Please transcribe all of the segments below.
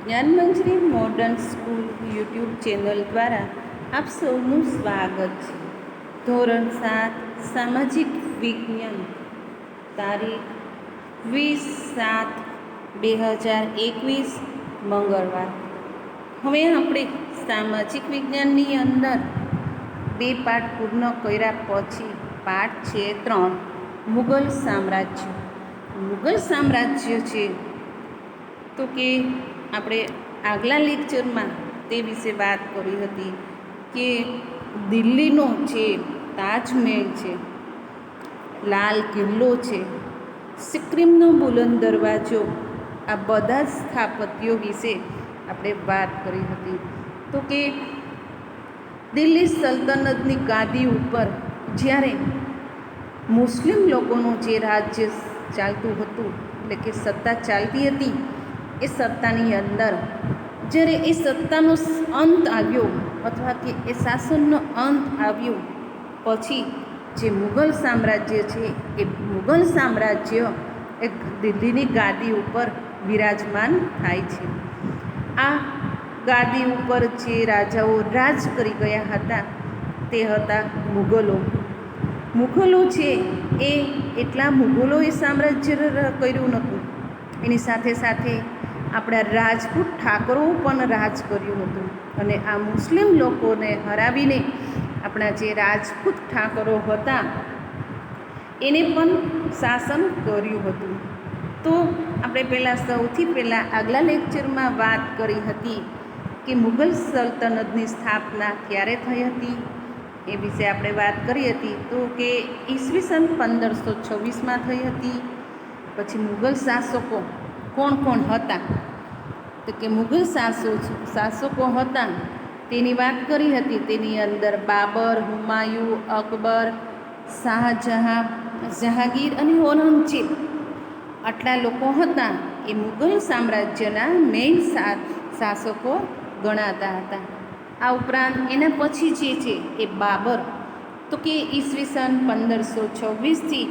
Gyanmanjari modern school YouTube channel દ્વારા આપ સૌનું સ્વાગત છે. ધોરણ 7 સામાજિક વિજ્ઞાન, તારીખ 20/7/2021 મંગળવાર. હવે આપણે સામાજિક વિજ્ઞાનની અંદર 2 પાઠ પૂર્ણ કર્યા પછી પાઠ છે 3, મુગલ સામ્રાજ્ય. મુગલ સામ્રાજ્ય છે તો કે આપણે આગલા લેક્ચરમાં તે વિશે વાત કરી હતી કે દિલ્હીનો છે તાજમહેલ છે, લાલ કિલ્લો છે, સિક્કિમનો બુલંદ દરવાજો, આ બધા જ સ્થાપત્યો વિશે આપણે વાત કરી હતી. તો કે દિલ્હી સલ્તનતની ગાદી ઉપર જ્યારે મુસ્લિમ લોકોનું જે રાજ્ય ચાલતું હતું, એટલે કે સત્તા ચાલતી હતી, એ સત્તાની અંદર જ્યારે એ સત્તાનો અંત આવ્યો અથવા કે એ શાસનનો અંત આવ્યો પછી જે મુગલ સામ્રાજ્ય છે એ મુગલ સામ્રાજ્ય એ દિલ્હીની ગાદી ઉપર વિરાજમાન થાય છે. આ ગાદી ઉપર જે રાજાઓ રાજ કરી ગયા હતા તે હતા મુગલો. મુગલો છે એ એટલા મુગલોએ સામ્રાજ્ય કર્યું નહોતું, એની સાથે સાથે આપણા રાજપૂત ઠાકરો પણ રાજ કર્યું હતું અને આ મુસ્લિમ લોકોને હરાવીને આપણા જે રાજપૂત ઠાકરો હતા એને પણ શાસન કર્યું હતું. તો આપણે સૌથી પહેલાં આગલા લેક્ચરમાં વાત કરી હતી કે મુગલ સલ્તનતની સ્થાપના ક્યારે થઈ હતી એ વિશે આપણે વાત કરી હતી. તો કે ઈસવીસન 1526માં થઈ હતી. પછી મુગલ શાસકો કોણ કોણ હતા તો કે મુગલ શાસકો હતા તેની વાત કરી હતી. તેની અંદર બાબર, હુમાયુ, અકબર, શાહજહાં, જહાંગીર અને ઔરંગઝેબ આટલા લોકો હતા એ મુગલ સામ્રાજ્યના મેઇન શાસકો ગણાતા હતા. આ ઉપરાંત એના પછી જે છે એ બાબર, તો કે ઈસવીસન 1526થી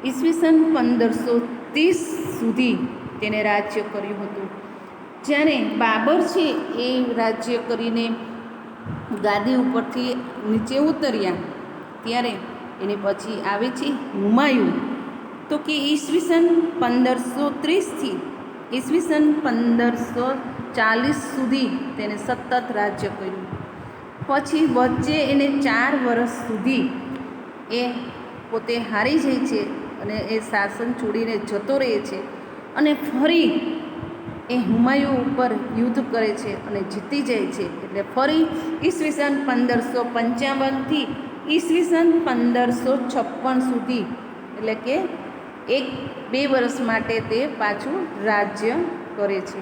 ઈસવીસન 1530 સુધી તેને રાજ્ય કર્યું હતું. જ્યારે બાબર છે એ રાજ્ય કરીને ગાદી ઉપરથી નીચે ઉતર્યા ત્યારે એની પછી આવે છે હુમાયુ, તો કે ઈસવીસન 1530થી ઈસવીસન 1540 સુધી તેને સતત રાજ્ય કર્યું. પછી વચ્ચે એને 4 વર્ષ સુધી એ પોતે હારી જાય છે અને એ શાસન છોડીને જતો રહે છે અને ફરી એ હુમાયુ ઉપર યુદ્ધ કરે છે અને જીતી જાય છે. એટલે ફરી ઈસવીસન 1555થી ઈસવીસન 1556 સુધી, એટલે કે 1-2 વર્ષ માટે તે પાછું રાજ્ય કરે છે.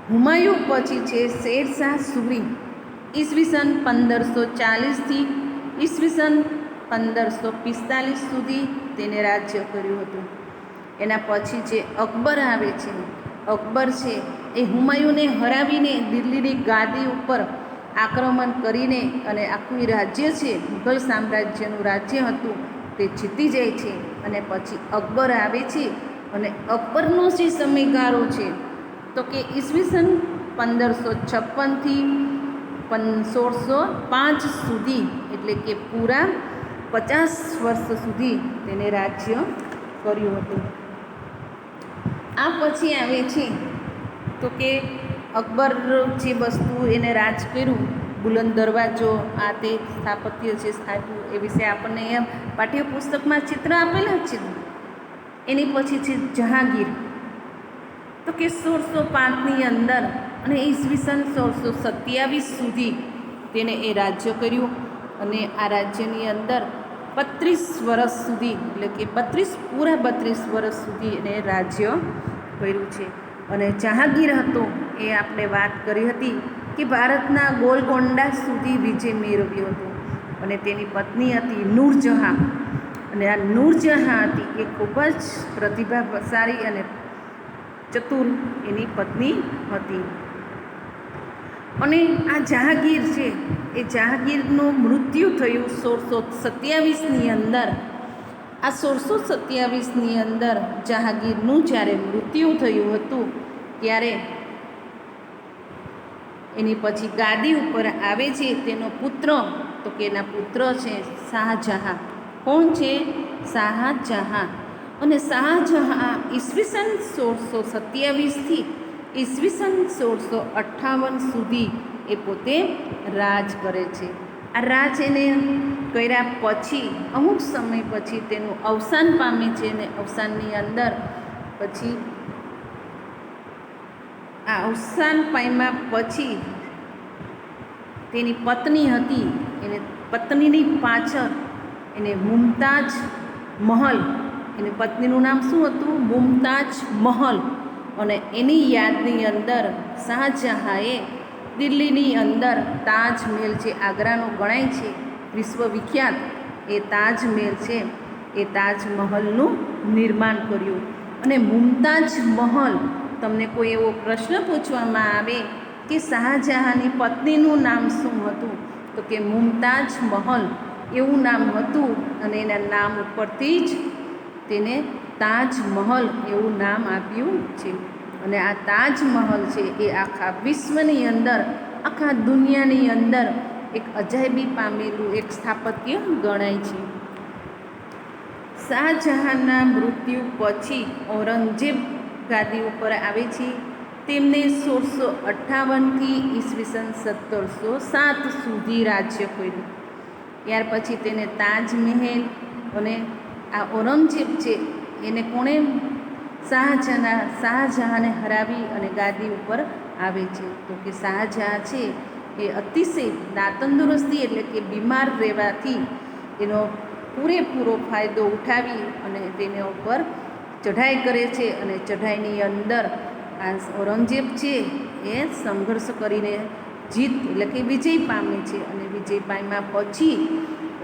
હુમાયુ પછી છે શેરશાહ સૂરી, ઈસવીસન 1540થી ઈસવીસન 1545 સુધી તેને રાજ્ય કર્યું હતું. એના પછી જે અકબર આવે છે, અકબર છે એ હુમાયુને હરાવીને દિલ્હીની ગાદી ઉપર આક્રમણ કરીને અને આખું રાજ્ય છે મુગલ સામ્રાજ્યનું રાજ્ય હતું તે જીતી જાય છે. અને પછી અકબર આવે છે અને અકબરનો જે સમયગાળો છે તો કે ઈસવીસન 1556થી 1605 સુધી, એટલે કે પૂરા 50 વર્ષ સુધી તેને રાજ્ય કર્યું હતું. આ પછી આવે છે તો કે અકબર જે વસ્તુ એને રાજ કર્યું, બુલંદ દરવાજો, આ તે સ્થાપત્ય જે સ્થાપ્યું એ વિશે આપણને એમ પાઠ્યપુસ્તકમાં ચિત્ર આપેલા જ છે. એની પછી છે જહાંગીર, તો કે 1605ની અંદર અને ઈસવીસન 1627 સુધી તેને એ રાજ્ય કર્યું અને આ રાજ્યની અંદર 32 વર્ષ સુધી, એટલે કે પૂરા 32 વર્ષ સુધી એને રાજ્ય કર્યું છે. અને જહાંગીર હતો એ આપણે વાત કરી હતી કે ભારતના ગોલકોંડા સુધી વિજય મેળવ્યો હતો અને તેની પત્ની હતી નૂરજહાં. અને આ નૂરજહાં હતી એ ખૂબ જ પ્રતિભાશાળી અને ચતુર એની પત્ની હતી. અને આ જહાંગીર છે એ જહાંગીરનું મૃત્યુ થયું 1627ની અંદર. આ 1627ની અંદર જહાંગીરનું જ્યારે મૃત્યુ થયું હતું ત્યારે એની પછી ગાદી ઉપર આવે છે તેનો પુત્ર, તો કે એના પુત્ર છે શાહજહાં. કોણ છે? શાહજહાં. અને શાહજહાં ઈસવીસન 1627થી ઈસવીસન 1658 સુધી એ પોતે રાજ કરે છે. આ રાજ એને કર્યા પછી અમુક સમય પછી તેનું અવસાન પામે છે, અને અવસાનની અંદર પછી આ અવસાન પામ્યા પછી તેની પત્ની હતી, એને પત્નીની પાછળ એને મુમતાજ મહલ, એની પત્નીનું નામ શું હતું? મુમતાજ મહલ. અને એની યાદની અંદર શાહજહાંએ દિલ્હીની અંદર તાજમહેલ છે, આગ્રાનો ગણાય છે વિશ્વવિખ્યાત એ તાજમહેલ છે, એ તાજમહલનું નિર્માણ કર્યું. અને મુમતાજ મહલ, તમને કોઈ એવો પ્રશ્ન પૂછવામાં આવે કે શાહજહાંની પત્નીનું નામ શું હતું, તો કે મુમતાજ મહલ એવું નામ હતું. અને એના નામ ઉપરથી જ તેને તાજમહલ એવું નામ આપ્યું છે. અને આ તાજમહલ છે એ આખા વિશ્વની અંદર, આખા દુનિયાની અંદર એક અજાયબી પામેલું એક સ્થાપત્ય ગણાય છે. શાહજહાંના મૃત્યુ પછી ઔરંગઝેબ ગાદી ઉપર આવે છે. તેમને 1658થી ઈસવીસન 1707 સુધી રાજ્ય કર્યું. ત્યાર પછી તેને તાજમહેલ, અને આ ઔરંગઝેબ છે એને કોણે શાહજહાંને હરાવી અને ગાદી ઉપર આવે છે. તો કે શાહજહાં છે એ અતિશય તંદુરસ્તી એટલે કે બીમાર રહેવાથી એનો પૂરેપૂરો ફાયદો ઉઠાવી અને તેના ઉપર ચઢાઈ કરે છે. અને ચઢાઈની અંદર આ ઔરંગઝેબ છે એ સંઘર્ષ કરીને જીત એટલે કે વિજય પામે છે. અને વિજય પામ્યા પછી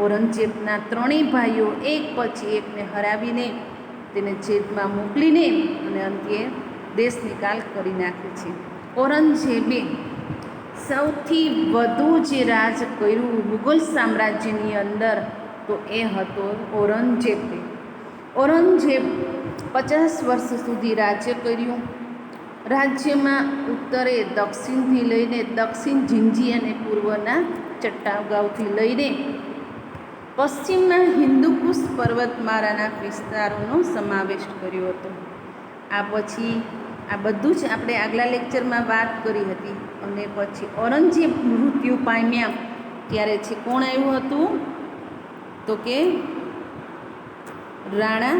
ઔરંગઝેબના ત્રણેય ભાઈઓ એક પછી એકને હરાવીને તેને જેલમાં મોકલીને અને અંતે દેશ નિકાલ કરી નાખે છે. ઔરંગઝેબે સૌથી વધુ જે રાજ કર્યું મુગલ સામ્રાજ્યની અંદર, તો એ હતો ઔરંગઝેબ. ઔરંગઝેબ 50 વર્ષ સુધી રાજ્ય કર્યું. રાજ્યમાં ઉત્તરે દક્ષિણથી લઈને દક્ષિણ જિંજી અને પૂર્વના ચટ્ટાગાંવથી લઈને પશ્ચિમના હિન્દુકુશ પર્વતમાળાના વિસ્તારોનો સમાવેશ કર્યો હતો. આ પછી આ બધું જ આપણે આગલા લેક્ચરમાં વાત કરી હતી. અને પછી ઔરંગઝેબ મૃત્યુ પામ્યા ત્યારે છે કોણ આવ્યું હતું, તો કે રાણા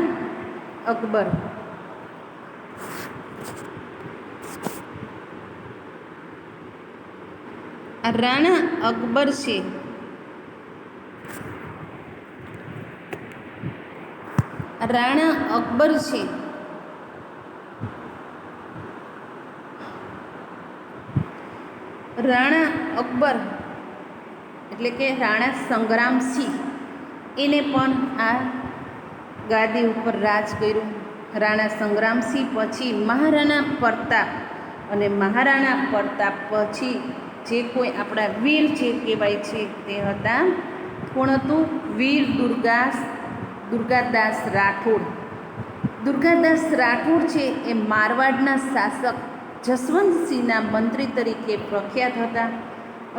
અકબર. આ રાણા અકબર છે રાણા અકબર છે રાણા અકબર એટલે કે રાણા સંગ્રામસિંહ, એને પણ આ ગાદી ઉપર રાજ કર્યું. રાણા સંગ્રામસિંહ પછી મહારાણા પ્રતાપ, અને મહારાણા પ્રતાપ પછી જે કોઈ આપણા વીર જે કહેવાય છે તે હતા, કોણ હતું? વીર દુર્ગાદાસ રાઠોડ. દુર્ગાદાસ રાઠોડ છે એ મારવાડના શાસક જસવંતસિંહના મંત્રી તરીકે પ્રખ્યાત હતા.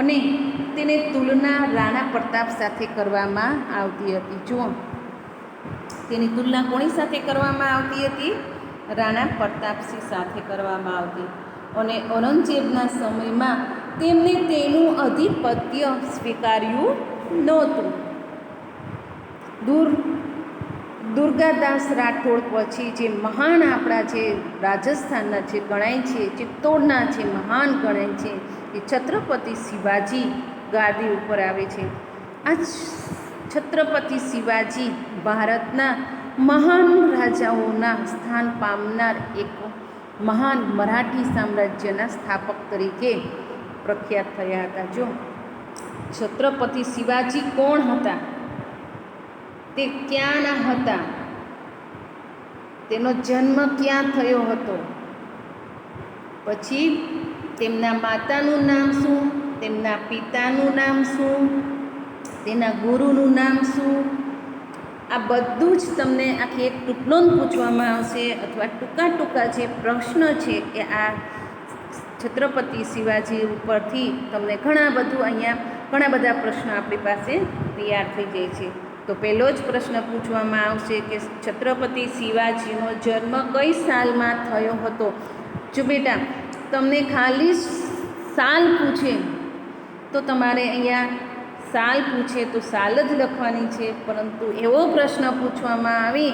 અને તેને તુલના રાણા પ્રતાપ સાથે કરવામાં આવતી હતી. જુઓ, તેની તુલના કોની સાથે કરવામાં આવતી હતી? રાણા પ્રતાપસિંહ સાથે કરવામાં આવતી. અને ઔરંગઝેબના સમયમાં તેમને તેનું આધિપત્ય સ્વીકાર્યું નહોતું. દુર્ગાદાસ રાઠોડ પછી જે મહાન આપણા જે રાજસ્થાનના જે ગણાય છે, ચિત્તોડના જે મહાન ગણાય છે, એ છત્રપતિ શિવાજી ગાદી ઉપર આવે છે. આ છત્રપતિ શિવાજી ભારતના મહાન રાજાઓના સ્થાન પામનાર એક મહાન મરાઠી સામ્રાજ્યના સ્થાપક તરીકે પ્રખ્યાત થયા હતા. જો છત્રપતિ શિવાજી કોણ હતા, તે ક્યાંના હતા, તેનો જન્મ ક્યાં થયો હતો, પછી તેમના માતાનું નામ શું, તેમના પિતાનું નામ શું, તેના ગુરુનું નામ શું, આ બધું જ તમને આખી એક ટૂંકનોંધ પૂછવામાં આવશે. અથવા ટૂંકા જે પ્રશ્ન છે એ આ છત્રપતિ શિવાજી ઉપરથી તમને ઘણા બધા પ્રશ્નો આપણી પાસે તૈયાર થઈ જાય છે. તો પહેલો જ પ્રશ્ન પૂછવામાં આવશે કે છત્રપતિ શિવાજીનો જન્મ કઈ સાલમાં થયો હતો. જો બેટા તમને ખાલી સાલ પૂછે તો તમારે અહીંયા સાલ પૂછે તો સાલ જ લખવાની છે, પરંતુ એવો પ્રશ્ન પૂછવામાં આવે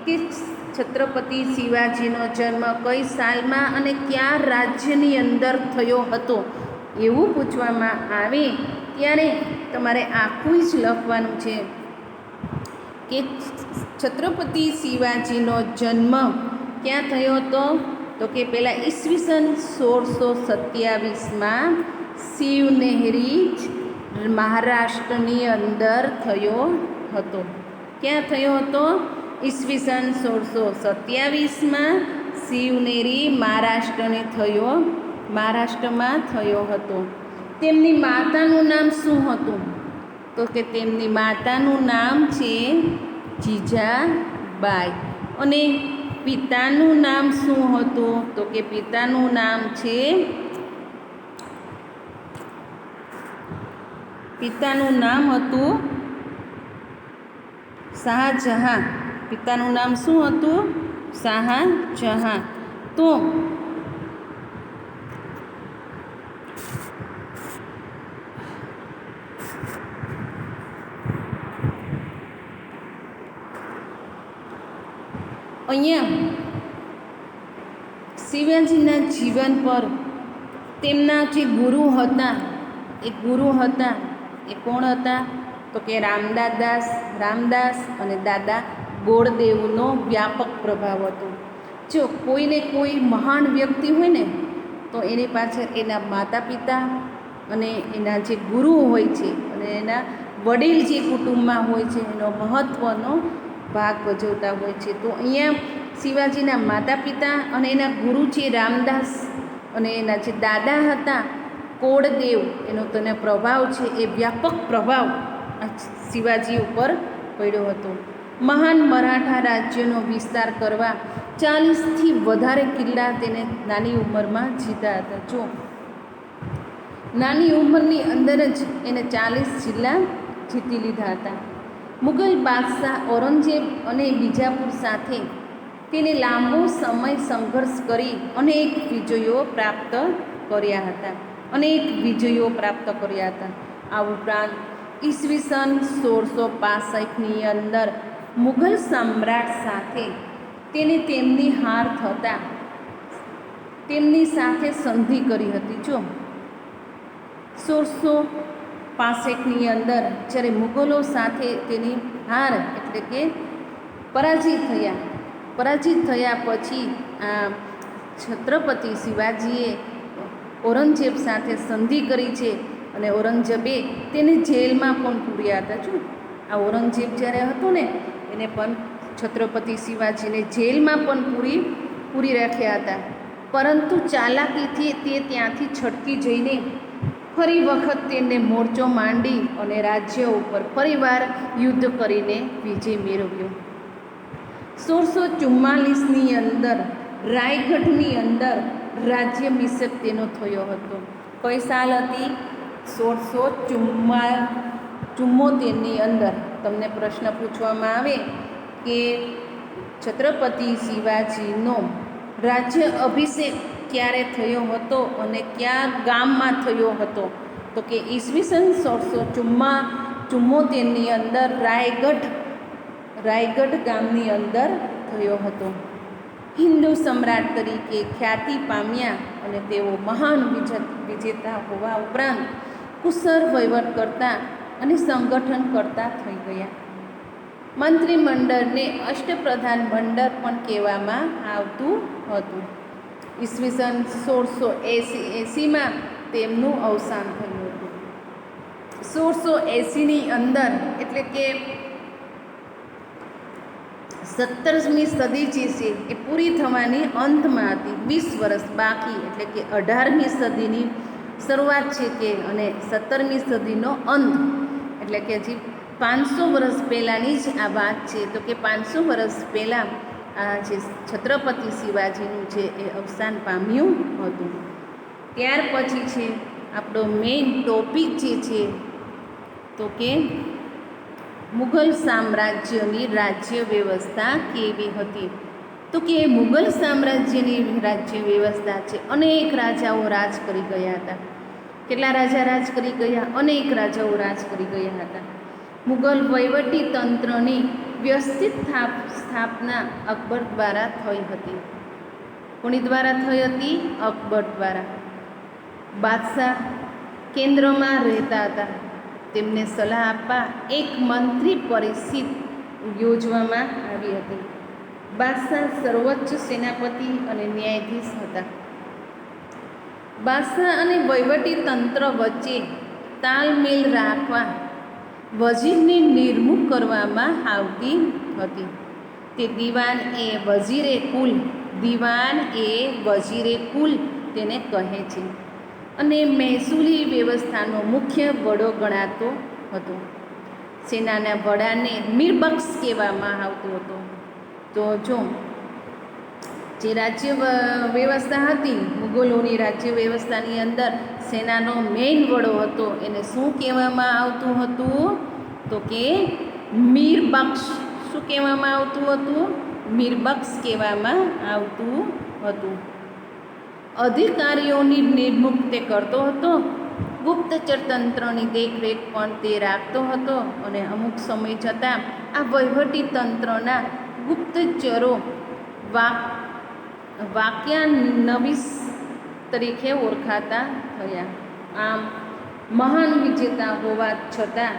કે છત્રપતિ શિવાજીનો જન્મ કઈ સાલમાં અને કયા રાજ્યની અંદર થયો હતો એવું પૂછવામાં આવે ત્યારે તમારે આખું જ લખવાનું છે કે છત્રપતિ શિવાજીનો જન્મ ક્યાં થયો હતો. તો કે પહેલાં ઈસવીસન 1627માં શિવનેરી મહારાષ્ટ્રની અંદર થયો હતો. ક્યાં થયો હતો? ઈસવીસન 1627માં શિવનેરી મહારાષ્ટ્રમાં થયો હતો. તેમની માતાનું નામ શું હતું? તો કે તેમની માતાનું નામ છે જીજાબાઈ. અને પિતાનું નામ શું હતું? તો કે પિતાનું નામ હતું શાહજહાં. પિતાનું નામ શું હતું? શાહજહાં. તો અહીંયા શિવાજીના જીવન પર તેમના જે ગુરુ હતા એ કોણ હતા? તો કે રામદાસ અને દાદા બોળદેવનો વ્યાપક પ્રભાવ હતો. જો કોઈને કોઈ મહાન વ્યક્તિ હોય ને તો એની પાછળ એના માતા પિતા અને એના જે ગુરુ હોય છે અને એના વડીલ જે કુટુંબમાં હોય છે એનો મહત્ત્વનો ભાગ ભજવતા હોય છે. તો અહીંયા શિવાજીના માતા પિતા અને એના ગુરુ છે રામદાસ અને એના જે દાદા હતા કોળદેવ, એનો તેને પ્રભાવ છે એ વ્યાપક પ્રભાવ શિવાજી ઉપર પડ્યો હતો. મહાન મરાઠા રાજ્યનો વિસ્તાર કરવા 40થી વધારે કિલ્લા તેને નાની ઉંમરમાં જીતા હતા. જો નાની ઉંમરની અંદર જ એને 40 જિલ્લા જીતી લીધા હતા. મુગલ બાદશાહ ઔરંગઝેબ અને બીજાપુર સાથે તેને લાંબો સમય સંઘર્ષ કરી અનેક વિજયો પ્રાપ્ત કર્યા હતા. આ ઉપરાંત ઈસવીસન 1665ની અંદર મુઘલ સમ્રાટ સાથે તેને તેમની હાર થતાં તેમની સાથે સંધિ કરી હતી. જો 1665ની અંદર જ્યારે મુગલો સાથે તેની હાર એટલે કે પરાજિત થયા પછી આ છત્રપતિ શિવાજીએ ઔરંગઝેબ સાથે સંધિ કરી છે અને ઔરંગઝેબે તેને જેલમાં પણ પૂર્યા હતા. જો આ ઔરંગઝેબ જ્યારે હતો ને એને પણ છત્રપતિ શિવાજીને જેલમાં પણ પૂરી રાખ્યા હતા, પરંતુ ચાલાકીથી તે ત્યાંથી છટકી જઈને ફરી વખત તેને મોરચો માંડી અને રાજ્ય ઉપર ફરીવાર યુદ્ધ કરીને વિજય મેળવ્યો. 1644ની અંદર રાયગઢની અંદર રાજ્યાભિષેક તેનો થયો હતો. કઈ સાલ હતી? 1674ની અંદર. તમને પ્રશ્ન પૂછવામાં આવે કે છત્રપતિ શિવાજીનો રાજ્ય અભિષેક ક્યારે થયો હતો અને કયા ગામમાં થયો હતો? તો કે ઈસવીસન 1674ની અંદર રાયગઢ ગામની અંદર થયો હતો. હિન્દુ સમ્રાટ તરીકે ખ્યાતિ પામ્યા અને તેઓ મહાન વિજેતા હોવા ઉપરાંત કુશળ વહીવટકર્તા અને સંગઠનકર્તા થઈ ગયા. મંત્રીમંડળને અષ્ટપ્રધાન મંડળ પણ કહેવામાં આવતું હતું. ઈસવીસન 1680માં તેમનું અવસાન થયું હતું. 1680ની અંદર એટલે કે 17મી સદી જે છે એ પૂરી થવાની અંતમાં હતી. 20 વર્ષ બાકી એટલે કે 18મી સદીની શરૂઆત છે કે અને 17મી સદીનો અંત એટલે કે હજી 500 વર્ષ પહેલાંની જ આ વાત છે. તો કે 500 વર્ષ પહેલાં આ જે છત્રપતિ શિવાજીનું છે એ અવસાન પામ્યું હતું. ત્યાર પછી છે આપણો મેઇન ટોપિક જે છે તો કે મુઘલ સામ્રાજ્યની રાજ્ય વ્યવસ્થા કેવી હતી. તો કે મુઘલ સામ્રાજ્યની રાજ્ય વ્યવસ્થા છે, અનેક રાજાઓ રાજ કરી ગયા હતા. કેટલા રાજા રાજ કરી ગયા? અનેક રાજાઓ રાજ કરી ગયા હતા. મુઘલ વહીવટી તંત્રની વ્યવસ્થિત સ્થાપના અકબર દ્વારા થઈ હતી. કોની દ્વારા થઈ હતી? અકબર દ્વારા. બાદશાહ કેન્દ્રમાં રહેતા હતા. તેમને સલાહ આપવા એક મંત્રી પરિષદ યોજવામાં આવી હતી. બાદશાહ સર્વોચ્ચ સેનાપતિ અને ન્યાયાધીશ હતા. બાદશાહ અને વહીવટી તંત્ર વચ્ચે તાલમેલ રાખવા વજીરની નિમણૂક કરવામાં આવતી હતી. તે દીવાન એ વજીરે કુલ તેને કહે છે અને મહેસૂલી વ્યવસ્થાનો મુખ્ય વડો ગણાતો હતો. સેનાના વડાને મીરબક્ષ કહેવામાં આવતો હતો. તો જો જે રાજ્ય વ્યવસ્થા હતી, મુગલોની રાજ્ય વ્યવસ્થાની અંદર સેનાનો મેઇન વડો હતો, એને શું કહેવામાં આવતું હતું? તો કે મીરબક્ષ. શું કહેવામાં આવતું હતું? મીરબક્ષ કહેવામાં આવતું હતું. અધિકારીઓની નિમણૂક તે કરતો હતો. ગુપ્તચર તંત્રની દેખરેખ પણ તે રાખતો હતો અને અમુક સમય જતાં આ વહીવટી તંત્રના ગુપ્તચરો વાક્યાનવીસ તરીકે ઓળખાતા થયા. આમ મહાન વિજેતા હોવા છતાં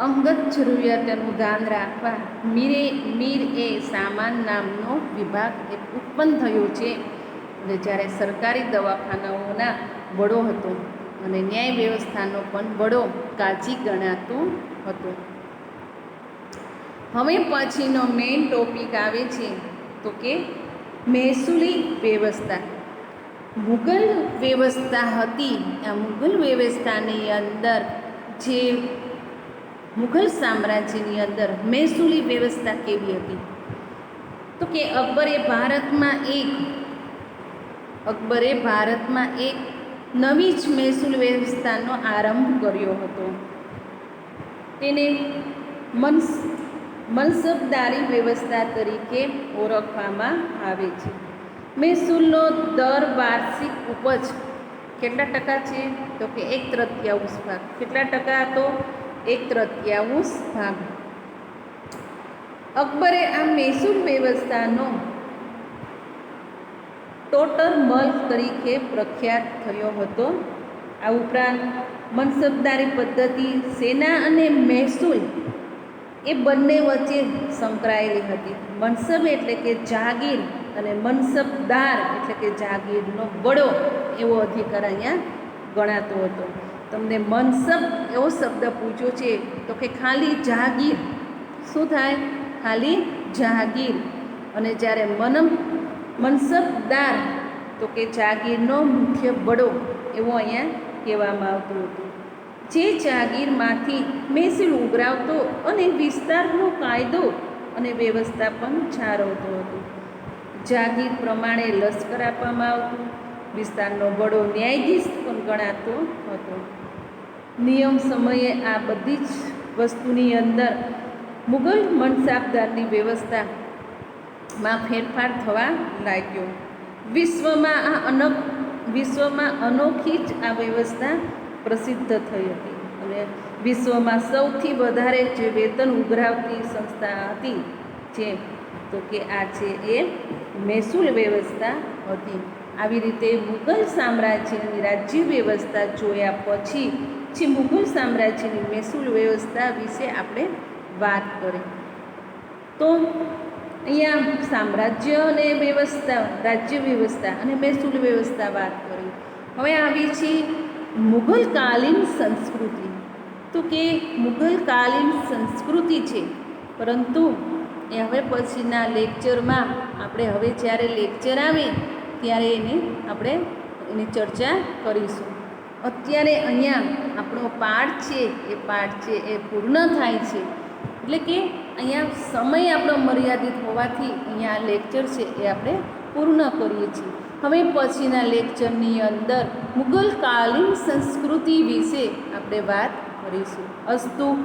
અંગત જરૂરિયાતોનું ધ્યાન રાખવા મીર એ સામાન નામનો વિભાગ ઉત્પન્ન થયો છે. અને જ્યારે સરકારી દવાખાનાઓના વડો હતો અને ન્યાય વ્યવસ્થાનો પણ વડો કાજી ગણાતો હતો. હવે પછીનો મેઇન ટોપિક આવે છે તો કે મહેસૂલી વ્યવસ્થા. મુઘલ વ્યવસ્થા હતી, આ મુઘલ વ્યવસ્થાની અંદર જે મુઘલ સામ્રાજ્યની અંદર મહેસૂલી વ્યવસ્થા કેવી હતી? તો કે અકબરે ભારતમાં એક નવી જ મહેસૂલ વ્યવસ્થાનો આરંભ કર્યો હતો. તેને મનસબદારી વ્યવસ્થા તરીકે ઓળખવામાં આવે છે. મહેસૂલનો દર વાર્ષિક ઉપજ કેટલા ટકા છે? તો કે 1/3 ભાગ. કેટલા ટકા? તો 1/3 ભાગ. અકબરે આ મહેસૂલ વ્યવસ્થાનો ટોટલ મલ તરીકે પ્રખ્યાત થયો હતો. આ ઉપરાંત મનસબદારી પદ્ધતિ સેના અને મહેસૂલ એ બંને વચ્ચે સંકળાયેલી હતી. મનસબ એટલે કે જાગીર અને મનસબદાર એટલે કે જાગીરનો વડો એવો અધિકાર અહીંયા ગણાતો હતો. તમને મનસબ એવો શબ્દ પૂછ્યો છે તો કે ખાલી જાગીર. શું થાય? ખાલી જાગીર. અને જ્યારે મનસબદાર તો કે જાગીરનો મુખ્ય વડો એવો અહીંયા કહેવામાં આવતું હતું. જે જાગીરમાંથી મહેસૂલ ઉઘરાવતો અને વિસ્તારનો કાયદો અને વ્યવસ્થાપન જાળવતો હતો. જાગીર પ્રમાણે લશ્કર આપવામાં આવતું. વિસ્તારનો વડો ન્યાયાધીશ પણ ગણાતો હતો. નિયમ સમયે આ બધી જ વસ્તુની અંદર મુઘલ મનસબદારની વ્યવસ્થામાં ફેરફાર થવા લાગ્યો. વિશ્વમાં અનોખી જ આ વ્યવસ્થા પ્રસિદ્ધ થઈ હતી. અને વિશ્વમાં સૌથી વધારે જે વેતન ઉઘરાવતી સંસ્થા હતી જે તો કે આ છે એ મહેસૂલ વ્યવસ્થા હતી. આવી રીતે મુઘલ સામ્રાજ્યની રાજ્ય વ્યવસ્થા જોયા પછી જે મુઘલ સામ્રાજ્યની મહેસૂલ વ્યવસ્થા વિશે આપણે વાત કરી. તો અહીંયા સામ્રાજ્ય અને વ્યવસ્થા, રાજ્ય વ્યવસ્થા અને મહેસૂલ વ્યવસ્થા વાત કરી. હવે આવી છે મુઘલકાલીન સંસ્કૃતિ. તો કે મુઘલકાલીન સંસ્કૃતિ છે, પરંતુ એ હવે પછીના લેક્ચરમાં આપણે હવે જ્યારે લેક્ચર આવે ત્યારે એની ચર્ચા કરીશું. અત્યારે અહીંયા આપણો પાઠ છે એ પૂર્ણ થાય છે. એટલે કે અહીંયા સમય આપણો મર્યાદિત હોવાથી અહીંયા લેક્ચર છે એ આપણે પૂર્ણ કરીએ છીએ. હવે પછીના લેક્ચરની અંદર મુગલકાલીન સંસ્કૃતિ વિશે આપણે વાત કરીશું. અસ્તુ.